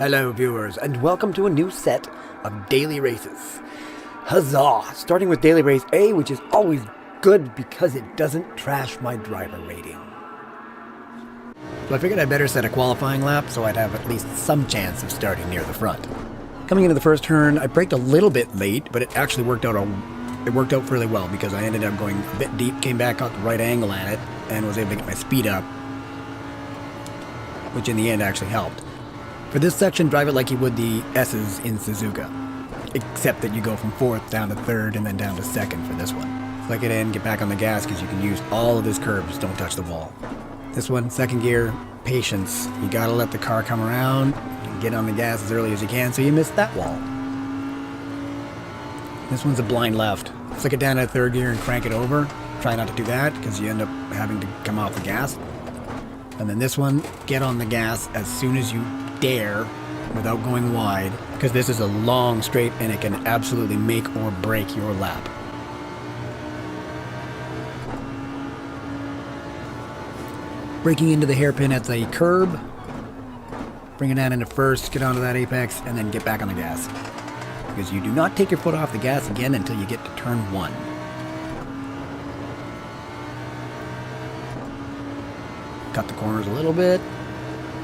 Hello viewers, and welcome to a new set of daily races. Huzzah! Starting with daily race A, which is always good because it doesn't trash my driver rating. So I figured I'd better set a qualifying lap so I'd have at least some chance of starting near the front. Coming into the first turn, I braked a little bit late, but it actually worked out really well because I ended up going a bit deep, came back out the right angle at it, and was able to get my speed up, which in the end actually helped. For this section, drive it like you would the S's in Suzuka, except that you go from 4th down to 3rd and then down to 2nd for this one. Flick it in, get back on the gas because you can use all of his curbs, don't touch the wall. This one, 2nd gear, patience. You gotta let the car come around, and get on the gas as early as you can so you miss that wall. This one's a blind left. Flick it down to 3rd gear and crank it over. Try not to do that because you end up having to come off the gas. And then this one, get on the gas as soon as you dare without going wide, because this is a long straight and it can absolutely make or break your lap. Braking into the hairpin at the curb, bring it down into first, get onto that apex, and then get back on the gas. Because you do not take your foot off the gas again until you get to turn 1. Cut the corners a little bit.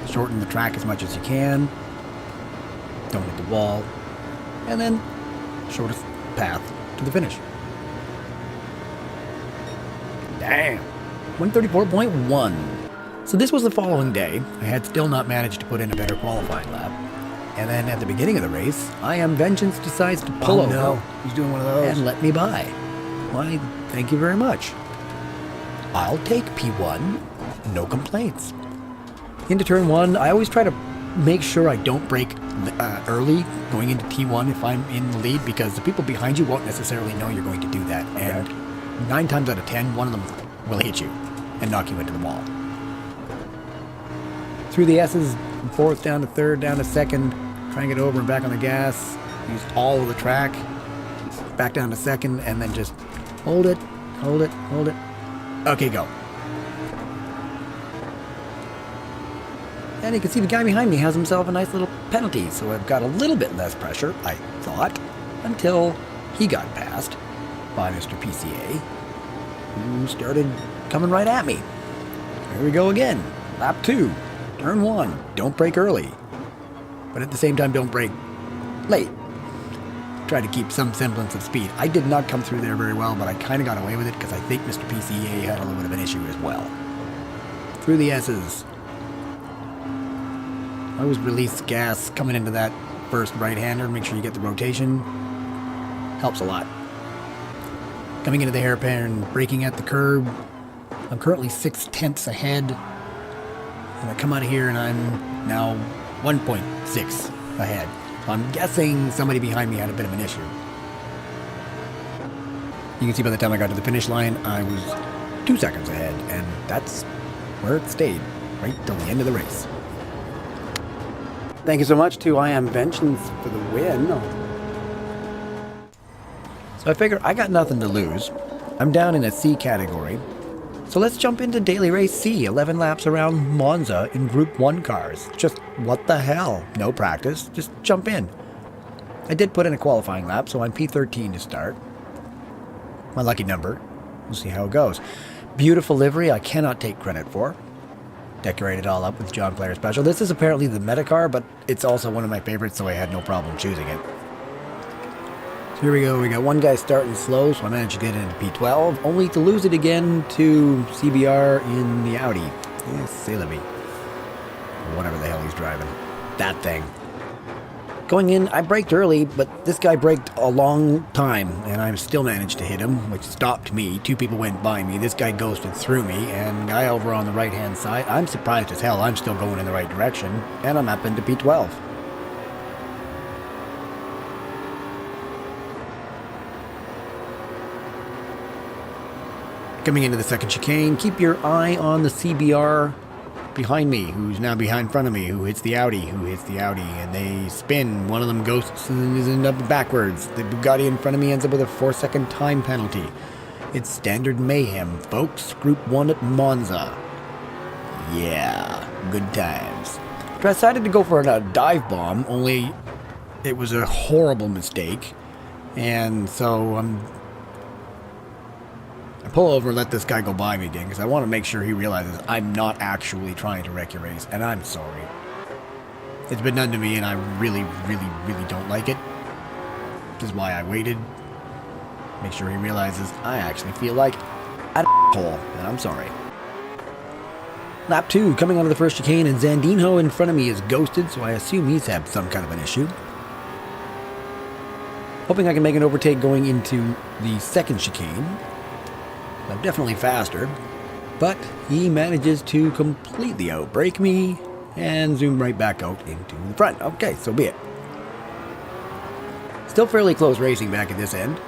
Shorten the track as much as you can. Don't hit the wall. And then shortest path to the finish. Damn. 134.1. So this was the following day. I had still not managed to put in a better qualifying lap. And then at the beginning of the race, I Am Vengeance decides to pull over. No. He's doing one of those. And let me by. Why, thank you very much. I'll take P1. No complaints. Into turn 1, I always try to make sure I don't brake early going into T1 if I'm in the lead, because the people behind you won't necessarily know you're going to do that. And 9 times out of 10, one of them will hit you and knock you into the wall. Through the S's, from 4th down to 3rd, down to 2nd, trying to get over and back on the gas, use all of the track, back down to 2nd, and then just hold it, hold it, hold it. Okay, go. And you can see the guy behind me has himself a nice little penalty, so I've got a little bit less pressure, I thought, until he got passed by Mr. PCA, who started coming right at me. Here we go again. Lap 2, turn 1. Don't brake early, but at the same time don't brake late. Try to keep some semblance of speed. I did not come through there very well, but I kind of got away with it because I think Mr. PCA had a little bit of an issue as well. Through the S's. I always release gas coming into that first right-hander. Make sure you get the rotation. Helps a lot. Coming into the hairpin, braking at the curb. I'm currently 6/10 ahead. And I come out of here and I'm now 1.6 ahead. I'm guessing somebody behind me had a bit of an issue. You can see by the time I got to the finish line, I was 2 seconds ahead. And that's where it stayed, right till the end of the race. Thank you so much to I Am Vengeance for the win. So I figure I got nothing to lose. I'm down in a C category. So let's jump into Daily Race C, 11 laps around Monza in Group 1 cars. Just what the hell? No practice, just jump in. I did put in a qualifying lap, so I'm P13 to start. My lucky number. We'll see how it goes. Beautiful livery I cannot take credit for. Decorated all up with John Player Special. This is apparently the meta car, but it's also one of my favorites, so I had no problem choosing it. So here we go. We got one guy starting slow, so I managed to get into P12, only to lose it again to CBR in the Audi. Yes, c'est la vie. Whatever the hell he's driving. That thing. Going in, I braked early, but this guy braked a long time, and I still managed to hit him, which stopped me. 2 people went by me. This guy ghosted through me, and guy over on the right-hand side, I'm surprised as hell I'm still going in the right direction, and I'm up into P12. Coming into the second chicane, keep your eye on the CBR behind me, who's now behind front of me, who hits the Audi, and they spin. One of them ghosts and ends up backwards. The Bugatti in front of me ends up with a 4-second time penalty. It's standard mayhem, folks. Group 1 at Monza. Yeah, good times. Decided to go for a dive bomb, only it was a horrible mistake. And so I pull over and let this guy go by me again because I want to make sure he realizes I'm not actually trying to wreck your race, and I'm sorry. It's been done to me and I really, really, really don't like it. This is why I waited. Make sure he realizes I actually feel like an asshole, and I'm sorry. Lap 2, coming onto the first chicane, and Zandino in front of me is ghosted, so I assume he's had some kind of an issue. Hoping I can make an overtake going into the second chicane. I'm definitely faster, but he manages to completely outbrake me and zoom right back out into the front. Okay, so be it. Still fairly close racing back at this end.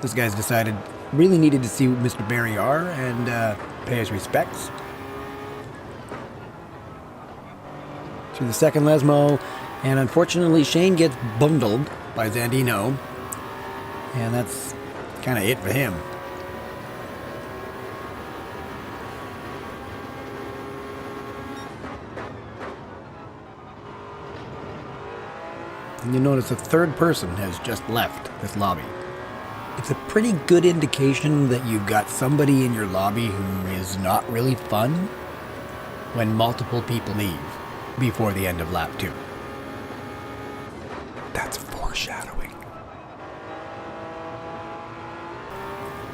This guy's decided really needed to see Mr. Barrier and pay his respects. Through the second Lesmo, and unfortunately Shane gets bundled by Zandino, and that's kind of it for him. And you notice a third person has just left this lobby. It's a pretty good indication that you've got somebody in your lobby who is not really fun when multiple people leave before the end of lap 2. That's foreshadowing.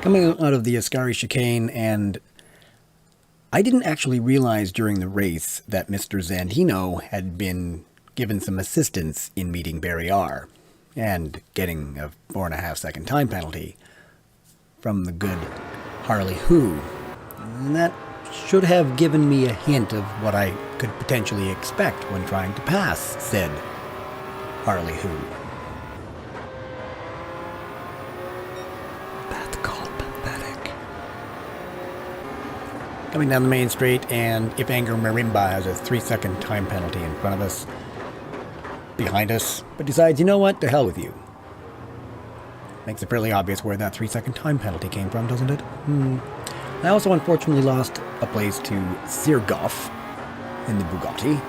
Coming out of the Ascari chicane, and I didn't actually realize during the race that Mr. Zandino had been given some assistance in meeting Barrier and getting a 4.5 second time penalty from the good Harley Who. And that should have given me a hint of what I could potentially expect when trying to pass said Harley Who. That's called pathetic. Coming down the main straight, and If Anger Marimba has a 3-second time penalty in front of us, behind us, but decides, you know what, to hell with you. Makes it fairly obvious where that 3-second time penalty came from, doesn't it? I also unfortunately lost a place to Sirgoff in the Bugatti.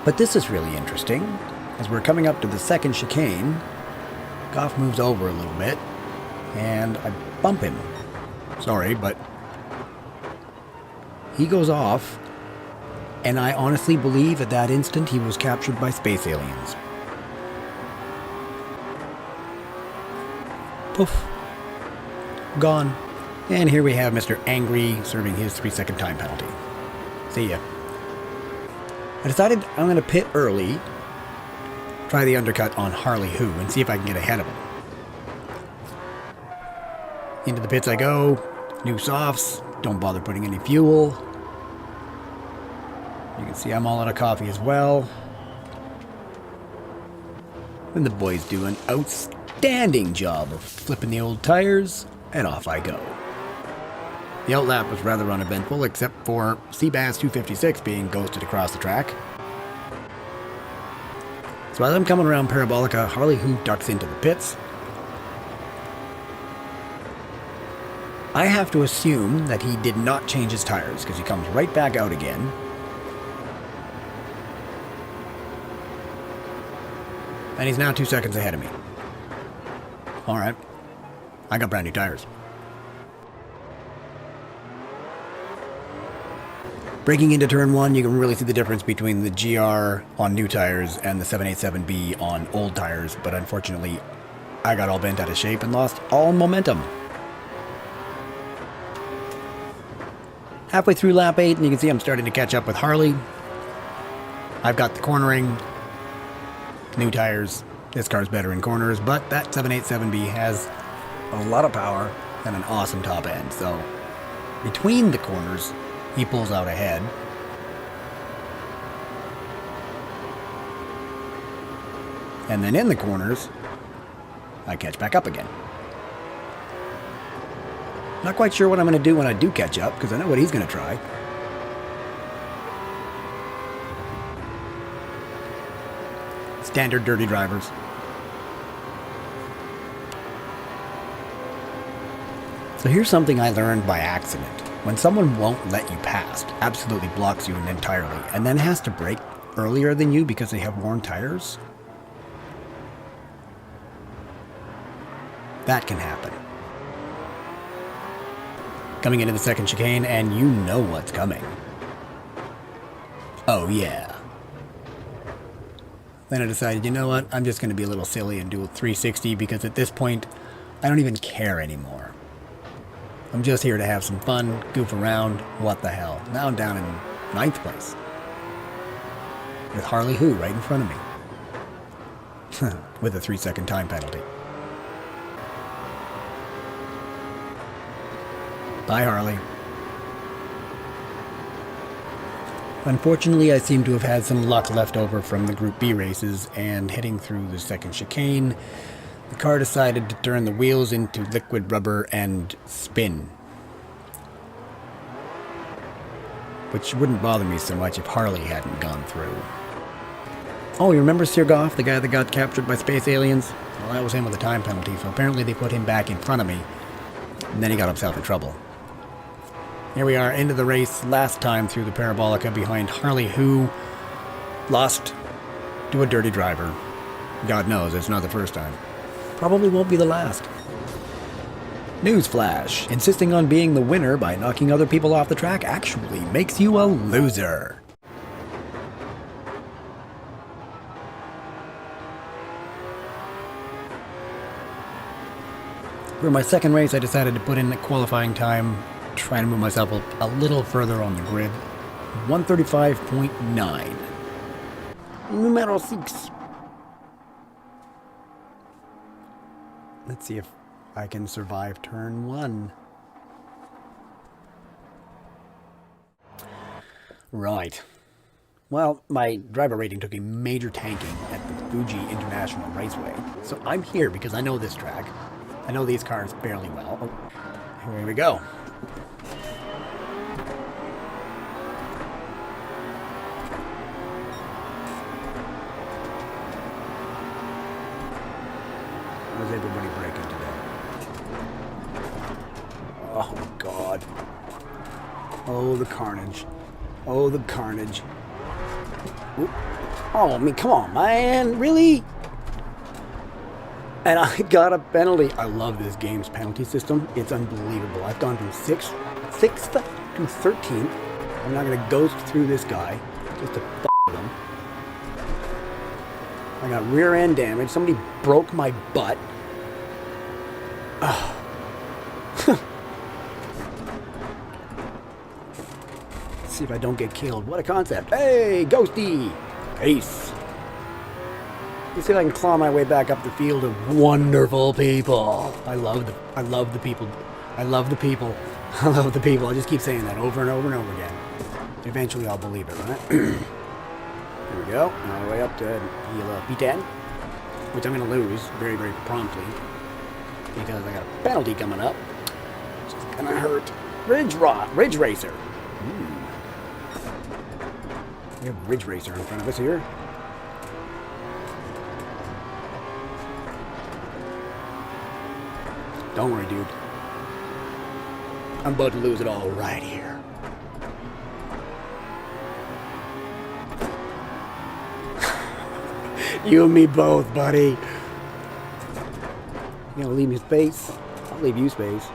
But this is really interesting. As we're coming up to the second chicane, Goff moves over a little bit, and I bump him. Sorry, but he goes off, and I honestly believe at that instant he was captured by space aliens. Poof. Gone. And here we have Mr. Angry serving his 3-second time penalty. See ya. I decided I'm going to pit early, try the undercut on Harley Who, and see if I can get ahead of him. Into the pits I go. New softs. Don't bother putting any fuel. You can see I'm all out of coffee as well. And the boys do an outstanding job of flipping the old tires, and off I go. The outlap was rather uneventful, except for Seabass 256 being ghosted across the track. So as I'm coming around Parabolica, Harley Who ducks into the pits. I have to assume that he did not change his tires, because he comes right back out again. And he's now 2 seconds ahead of me. Alright. I got brand new tires. Breaking into turn 1, you can really see the difference between the GR on new tires and the 787B on old tires, but unfortunately, I got all bent out of shape and lost all momentum. Halfway through lap 8, and you can see I'm starting to catch up with Harley. I've got the cornering, new tires. This car's better in corners, but that 787B has a lot of power and an awesome top end. So between the corners, he pulls out ahead. And then in the corners, I catch back up again. Not quite sure what I'm going to do when I do catch up, because I know what he's going to try. Standard dirty drivers. So here's something I learned by accident. When someone won't let you past, absolutely blocks you entirely, and then has to brake earlier than you because they have worn tires, that can happen. Coming into the second chicane, and you know what's coming. Oh yeah. Then I decided, you know what, I'm just going to be a little silly and do a 360 because at this point, I don't even care anymore. I'm just here to have some fun, goof around, what the hell. Now I'm down in 9th place. With Harley Who right in front of me. With a 3-second time penalty. Bye, Harley. Unfortunately, I seem to have had some luck left over from the Group B races, and heading through the second chicane, the car decided to turn the wheels into liquid rubber and spin. Which wouldn't bother me so much if Harley hadn't gone through. Oh, you remember Sirgoff, the guy that got captured by space aliens? Well, that was him with a time penalty, so apparently they put him back in front of me, and then he got himself in trouble. Here we are, into the race, last time through the Parabolica behind Harley Who lost to a dirty driver. God knows, it's not the first time. Probably won't be the last. Newsflash, insisting on being the winner by knocking other people off the track actually makes you a loser. For my second race, I decided to put in the qualifying time, trying to move myself a little further on the grid. 135.9. Numero 6. Let's see if I can survive turn 1. Right. Well, my driver rating took a major tanking at the Fuji International Raceway. So I'm here because I know this track. I know these cars fairly well. Oh, here we go. How's everybody braking today? Oh, God. Oh, the carnage. Oh, the carnage. Oop. Oh, I mean, come on, man. Really? And I got a penalty. I love this game's penalty system. It's unbelievable. I've gone from 6th to 13th. I'm not going to ghost through this guy just to f*** with him. I got rear end damage. Somebody broke my butt. Let's see if I don't get killed. What a concept. Hey, Ghosty! Peace. Let's see if I can claw my way back up the field of wonderful people. I love the people. I love the people. I love the people. I just keep saying that over and over and over again. Eventually I'll believe it, right? Here we go. All the way up to P10, which I'm going to lose very, very promptly because I got a penalty coming up, which is going to hurt. Ridge Racer. We have Ridge Racer in front of us here. Don't worry, dude. I'm about to lose it all right here. You and me both, buddy. You gonna leave me space? I'll leave you space.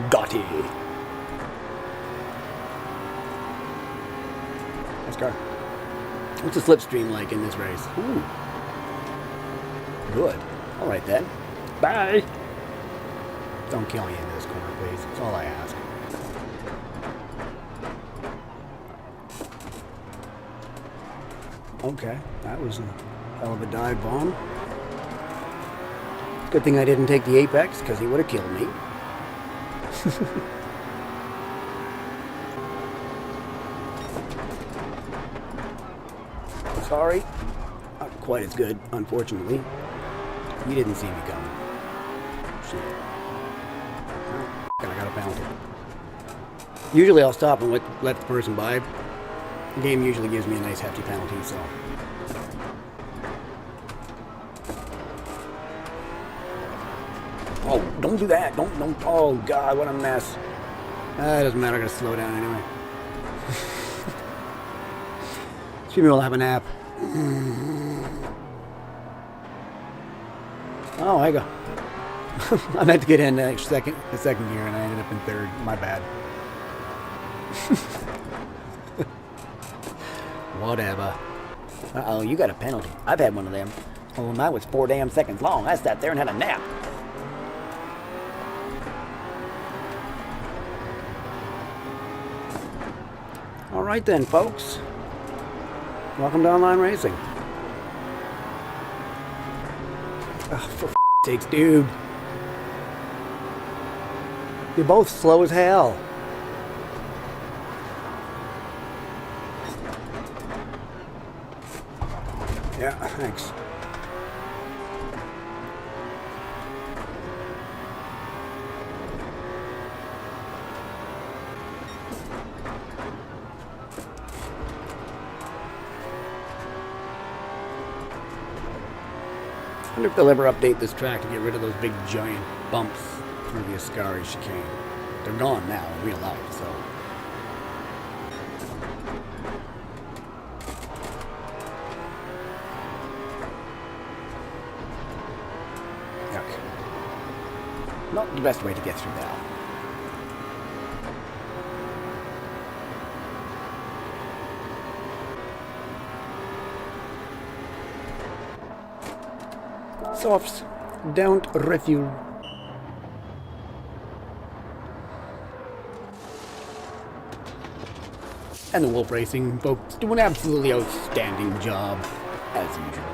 Got it. Nice car. What's the slipstream like in this race? Ooh. Good. All right then. Bye. Don't kill me in this corner, please. That's all I ask. Okay, that was a hell of a dive bomb. Good thing I didn't take the apex, because he would have killed me. Sorry. Not quite as good, unfortunately. You didn't see me coming. Shit. Well, I got a penalty. Usually I'll stop and let the person by. The game usually gives me a nice hefty penalty, so. Oh, Don't do that. Don't. Oh, God, what a mess. It doesn't matter. I'm going to slow down anyway. Excuse me while I have a nap. Oh, I go. I meant to get in the second gear, and I ended up in third. My bad. Whatever. Uh-oh, you got a penalty. I've had one of them. Oh, mine was 4 damn seconds long. I sat there and had a nap. All right then, folks. Welcome to online racing. Oh, for sakes, dude. You're both slow as hell. Yeah, thanks. I wonder if they'll ever update this track to get rid of those big giant bumps through the Ascari chicane. They're gone now in real life, so. Yuck. Not the best way to get through that. Softs, don't refuse. And the Wolf Racing folks do an absolutely outstanding job, as usual.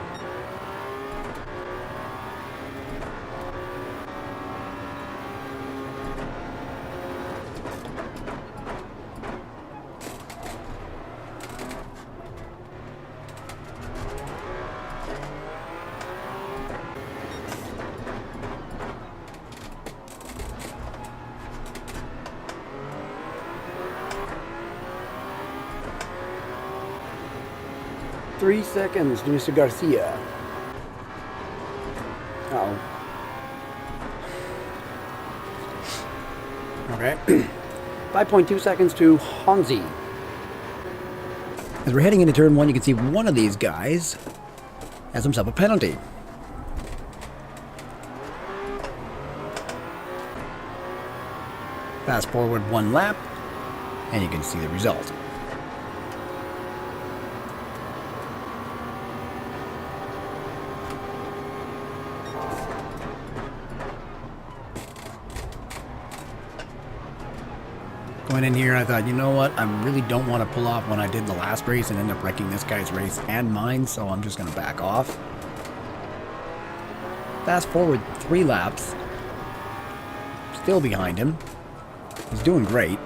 Three seconds to Mr. Garcia. Uh-oh. Okay. 5.2 seconds to Hansi. As we're heading into turn one, you can see one of these guys has himself a penalty. Fast forward one lap, and you can see the result. Going in here, I thought, you know what? I really don't want to pull off when I did the last race and end up wrecking this guy's race and mine, so I'm just going to back off. Fast forward 3 laps. Still behind him. He's doing great.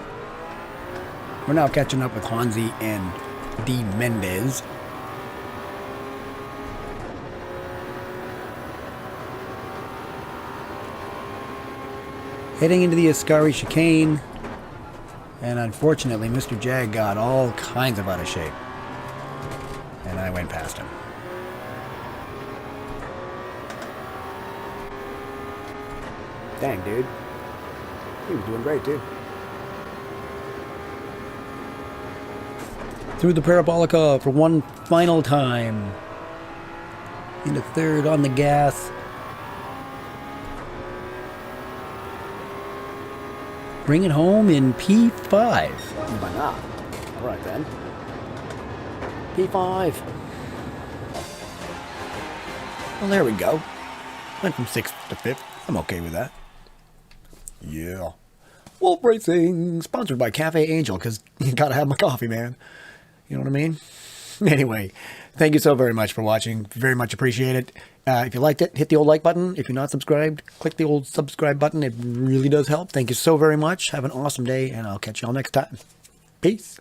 We're now catching up with Hansi and D. Mendez. Heading into the Ascari chicane. And unfortunately, Mr. Jag got all kinds of out of shape. And I went past him. Dang, dude. He was doing great, too. Through the Parabolica for one final time. Into third on the gas. Bring it home in P5. Why not? All right, then. P5. Well, there we go. Went from 6th to 5th. I'm okay with that. Yeah. Wolf Racing, sponsored by Cafe Angel, because you gotta have my coffee, man. You know what I mean? Anyway, thank you so very much for watching. Very much appreciate it. If you liked it, hit the old like button. If you're not subscribed, click the old subscribe button. It really does help. Thank you so very much. Have an awesome day, and I'll catch you all next time. Peace.